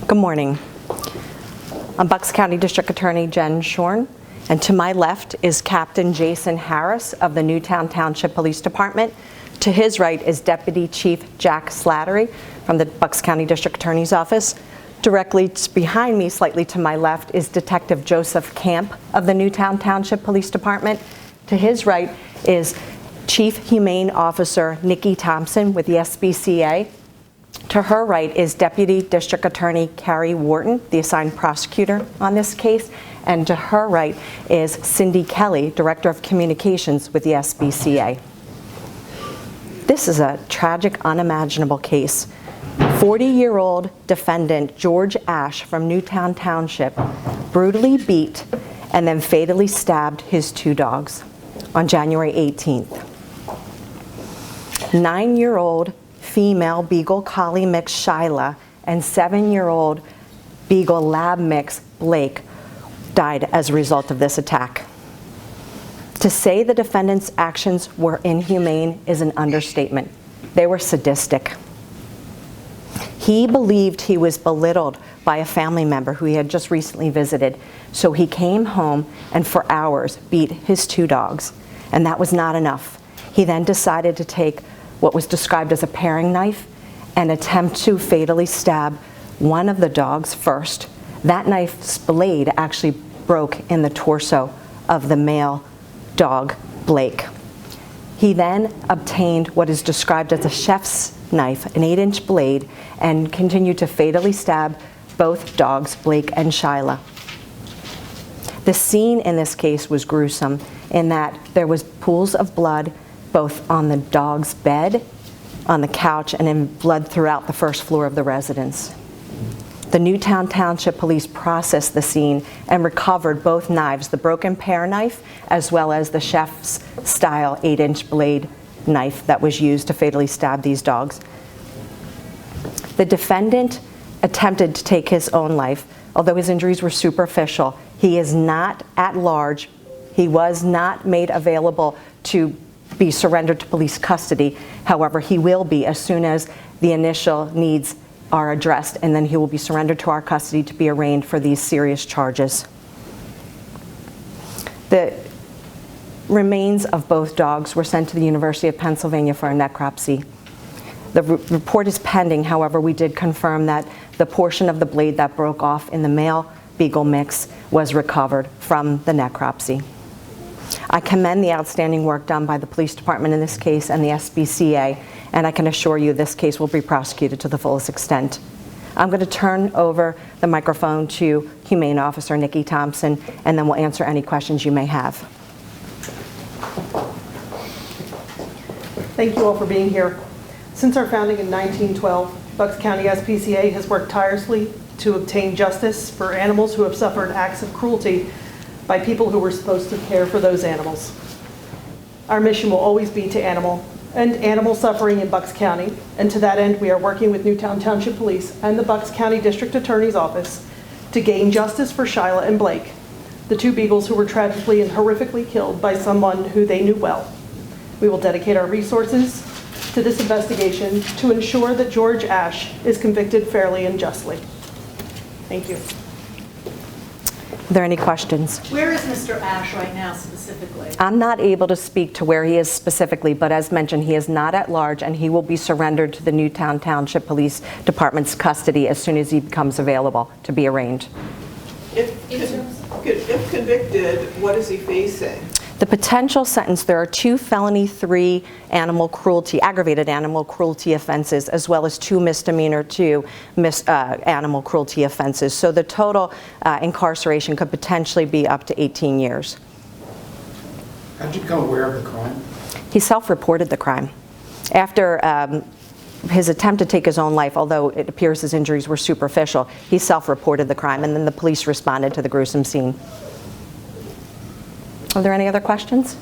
Good morning. I'm Bucks County District Attorney Jen Schorn, and to my left is Captain Jason Harris of the Newtown Township Police Department. To his right is Deputy Chief Jack Slattery from the Bucks County District Attorney's Office. Directly behind me, slightly to my left, is Detective Joseph Camp of the Newtown Township Police Department. To his right is Chief Humane Officer Nikki Thompson with the SPCA. To her right is Deputy District Attorney Carrie Wharton, the assigned prosecutor on this case. And to her right is Cindy Kelly, Director of Communications with the SPCA. This is a tragic, unimaginable case. 40-year-old defendant Gooch Ash from Newtown Township brutally beat and then fatally stabbed his two dogs on January 18th. 9-year-old female Beagle Collie mix Shyla and 7-year-old Beagle Lab mix Blake died as a result of this attack. To say the defendant's actions were inhumane is an understatement. They were sadistic. He believed he was belittled by a family member who he had just recently visited, so he came home and for hours beat his two dogs, and that was not enough. He then decided to take what was described as a paring knife and attempt to fatally stab one of the dogs first. That knife's blade actually broke in the torso of the male dog, Blake. He then obtained what is described as a chef's knife, an 8-inch blade, and continued to fatally stab both dogs, Blake and Shyla. The scene in this case was gruesome in that there was pools of blood both on the dog's bed, on the couch, and in blood throughout the first floor of the residence. The Newtown Township Police processed the scene and recovered both knives, the broken pear knife as well as the chef's style 8-inch blade knife that was used to fatally stab these dogs. The defendant attempted to take his own life. Although his injuries were superficial, he is not at large. He was not made available to be surrendered to police custody. However, he will be as soon as the initial needs are addressed, and then he will be surrendered to our custody to be arraigned for these serious charges. The remains of both dogs were sent to the University of Pennsylvania for a necropsy. The report is pending. However, we did confirm that the portion of the blade that broke off in the male Beagle mix was recovered from the necropsy. I commend the outstanding work done by the police department in this case and the SPCA, and I can assure you this case will be prosecuted to the fullest extent. I'm going to turn over the microphone to Humane Officer Nikki Thompson, and then we'll answer any questions you may have. Thank you all for being here. Since our founding in 1912, Bucks County SPCA has worked tirelessly to obtain justice for animals who have suffered acts of cruelty by people who were supposed to care for those animals. Our mission will always be to animal suffering in Bucks County, and to that end we are working with Newtown Township Police and the Bucks County District Attorney's Office to gain justice for Shyla and Blake, the two beagles who were tragically and horrifically killed by someone who they knew well. We will dedicate our resources to this investigation to ensure that Gooch Ash is convicted fairly and justly. Thank you. Are there any questions? Where is Mr. Ash right now specifically? I'm not able to speak to where he is specifically, but as mentioned, he is not at large, and he will be surrendered to the Newtown Township Police Department's custody as soon as he becomes available to be arraigned. If convicted, what is he facing? The potential sentence, there are 2 felony 3 animal cruelty, aggravated animal cruelty offenses, as well as 2 misdemeanor 2 animal cruelty offenses. So the total incarceration could potentially be up to 18 years. How did you become aware of the crime? He self-reported the crime. After his attempt to take his own life, although it appears his injuries were superficial, he self-reported the crime, and then the police responded to the gruesome scene. Are there any other questions?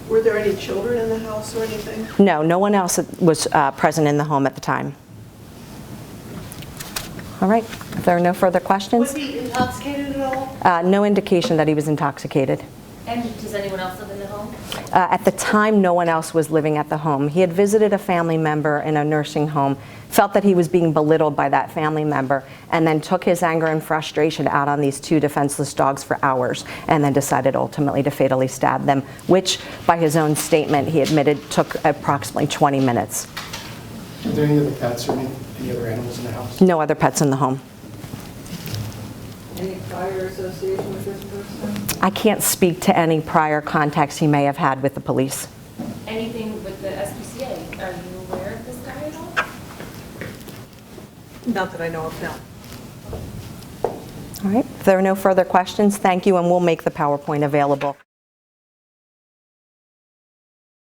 Were there any children in the house or anything? No, no one else was present in the home at the time. All right, if there are no further questions. Was he intoxicated at all? No indication that he was intoxicated. And does anyone else live in the home? At the time, no one else was living at the home. He had visited a family member in a nursing home, felt that he was being belittled by that family member, and then took his anger and frustration out on these two defenseless dogs for hours, and then decided ultimately to fatally stab them, which, by his own statement, he admitted took approximately 20 minutes. Are there any other pets or any other animals in the house? No other pets in the home. Any prior association with this person? I can't speak to any prior contacts he may have had with the police. Anything with the SPCA? Are you aware of this guy at all? Not that I know of, no. All right, if there are no further questions, thank you, and we'll make the PowerPoint available.